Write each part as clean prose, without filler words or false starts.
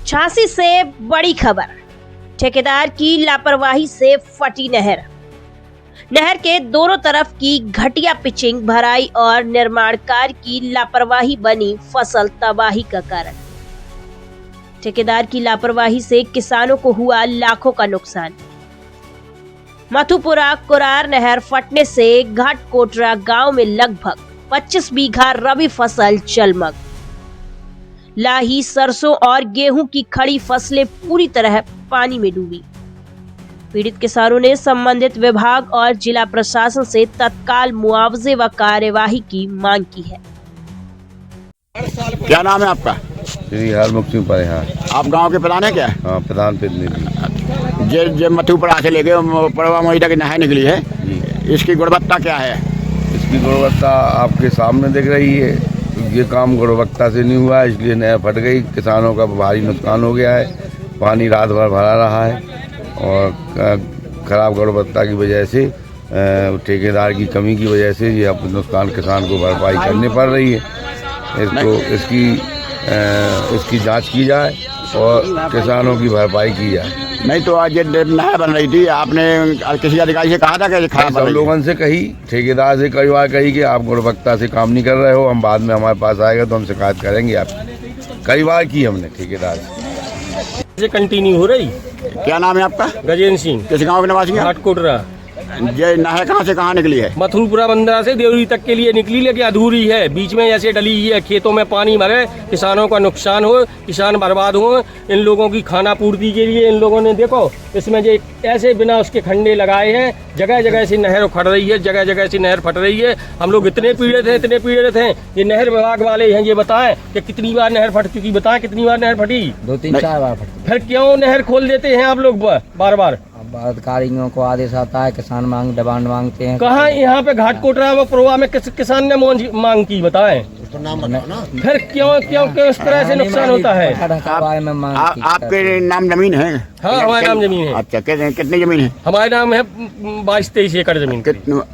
झांसी से बड़ी खबर, ठेकेदार की लापरवाही से फटी नहर। नहर के दोनों तरफ की घटिया पिचिंग, भराई और निर्माण कार्य की लापरवाही बनी फसल तबाही का कारण। ठेकेदार की लापरवाही से किसानों को हुआ लाखों का नुकसान। मथुपुरा कुरार नहर फटने से घाटकोटरा गांव में लगभग 25 बीघा रबी फसल जलमग्न। लाही, सरसों और गेहूं की खड़ी फसलें पूरी तरह पानी में डूबी। पीड़ित किसानों ने संबंधित विभाग और जिला प्रशासन से तत्काल मुआवजे व कार्यवाही की मांग की है। क्या नाम है आपका? श्री हरमुख सिंह परिहार। आप गांव के प्रधान है क्या? हाँ, प्रधान प्रतिनिधि। जे मथुपुरा से लेके पड़वा मोही तक नहर निकली है, इसकी गुणवत्ता क्या है? इसकी गुणवत्ता आपके सामने दिख रही है। ये काम गुणवत्ता से नहीं हुआ है, इसलिए नहर फट गई। किसानों का भारी नुकसान हो गया है। पानी रात भर भरा रहा है और खराब गुणवत्ता की वजह से, ठेकेदार की कमी की वजह से ये अब नुकसान किसान को भरपाई करनी पड़ रही है। इसकी जांच की जाए और किसानों की भरपाई की जाए। नहीं तो आज नहर बन रही थी, आपने किसी अधिकारी से कहा था कि सब लोगों से कही, ठेकेदार से कई बार कही कि आप गुणवत्ता से काम नहीं कर रहे हो, हम बाद में हमारे पास आएगा तो हम शिकायत करेंगे। आप कई बार की हमने ठेकेदार से कंटिन्यू हो रही। क्या नाम है आपका? गजेंद्र सिंह। किस गाँव के निवासी हैं? घाटकोटरा। ये नहर कहाँ से कहाँ निकली है? मथुरपुरा बंदरा से देवरी तक के लिए निकली, लेकिन अधूरी है। बीच में ऐसे डली हुई है, खेतों में पानी भरे, किसानों का नुकसान हो, किसान बर्बाद हो। इन लोगों की खाना पूर्ति के लिए इन लोगों ने देखो इसमें जो ऐसे बिना उसके खंडे लगाए हैं। जगह जगह से नहर फट रही है, जगह जगह से नहर फट रही है। हम लोग इतने पीड़ित हैं। ये नहर विभाग वाले हैं, ये बताएं कि कितनी बार नहर फट चुकी, बताएं कितनी बार नहर फटी? 2-3-4 बार फटी। फिर क्यों नहर खोल देते हैं आप लोग बार बार? अधिकारियों को आदेश आता है, किसान डिमांड मांगते हैं। कहाँ यहाँ पे घाटकोटरा व पुरवा में किसान ने मांग की, बताएं? तो नाम बताओ ना। फिर क्यों इस तरह से नुकसान होता है? आपके नाम जमीन है? हाँ, हमारे नाम जमीन है। अच्छा, कितनी जमीन है? हमारे नाम है 22-23 एकड़ जमीन।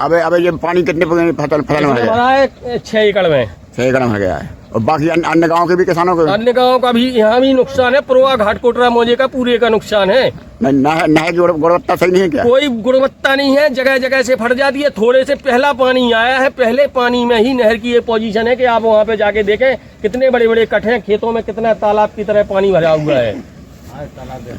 अब ये पानी कितने फसल में है? 6 एकड़ में। 6 एकड़ में गया है। और बाकी अन्य गाँव के भी किसानों को? अन्य गाँव का भी यहाँ भी नुकसान है। पुरवा, घाटकोटरा, मोजे का पूरे का नुकसान है। नहर की गुणवत्ता सही नहीं है क्या? कोई गुणवत्ता नहीं है, जगह जगह से फट जाती है। थोड़े से पहला पानी आया है, पहले पानी में ही नहर की ये पोजीशन है कि आप वहाँ पे जाके देखें कितने बड़े बड़े कट हैं, खेतों में कितना तालाब की तरह पानी भरा हुआ है।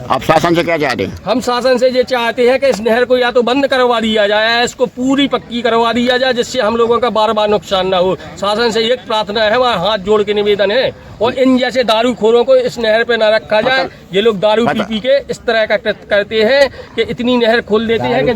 आप शासन से क्या चाहते हैं? हम शासन से ये चाहते हैं कि इस नहर को या तो बंद करवा दिया जाए, इसको पूरी पक्की करवा दिया जाए, जिससे हम लोगों का बार बार नुकसान ना हो। शासन से एक प्रार्थना है, हमारा हाथ जोड़ के निवेदन है। और इन जैसे दारूखोरों को इस नहर पे ना रखा जाए। ये लोग दारू पी के इस तरह का करते हैं कि इतनी नहर खोल देते हैं कि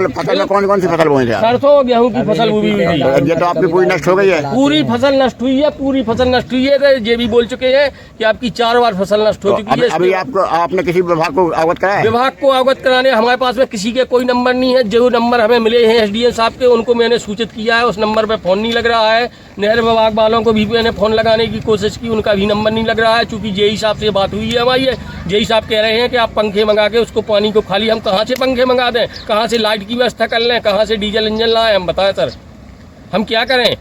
फसल में कौन सी फसल बोई थी? सरसों गेहूं की फसल हुई हुई थी। ये तो आपकी पूरी नष्ट हो गई है। पूरी फसल नष्ट हुई है, पूरी फसल नष्ट हुई है। ये भी बोल चुके हैं कि आपकी 4 बार फसल नष्ट हो चुकी है। अभी आपने किसी विभाग को अवगत कराया? विभाग को अवगत कराने हमारे पास में किसी के कोई नंबर नहीं है। जो नंबर हमें मिले हैं एसडीएम साहब के, उनको मैंने सूचित किया है। उस नंबर पे फोन नहीं लग रहा है। नहर विभाग वालों को भी मैंने फोन लगाने की कोशिश की, उनका भी नंबर नहीं लग रहा है। चूंकि जेई साहब से बात हुई है हमारी, जेई साहब कह रहे हैं कि आप पंखे मंगा के उसको पानी को खाली। हम कहाँ से पंखे मंगा दें? कहाँ से लाइट की व्यवस्था कर लें? कहाँ से डीजल इंजन लाएं? हम बताएं सर, हम क्या करें?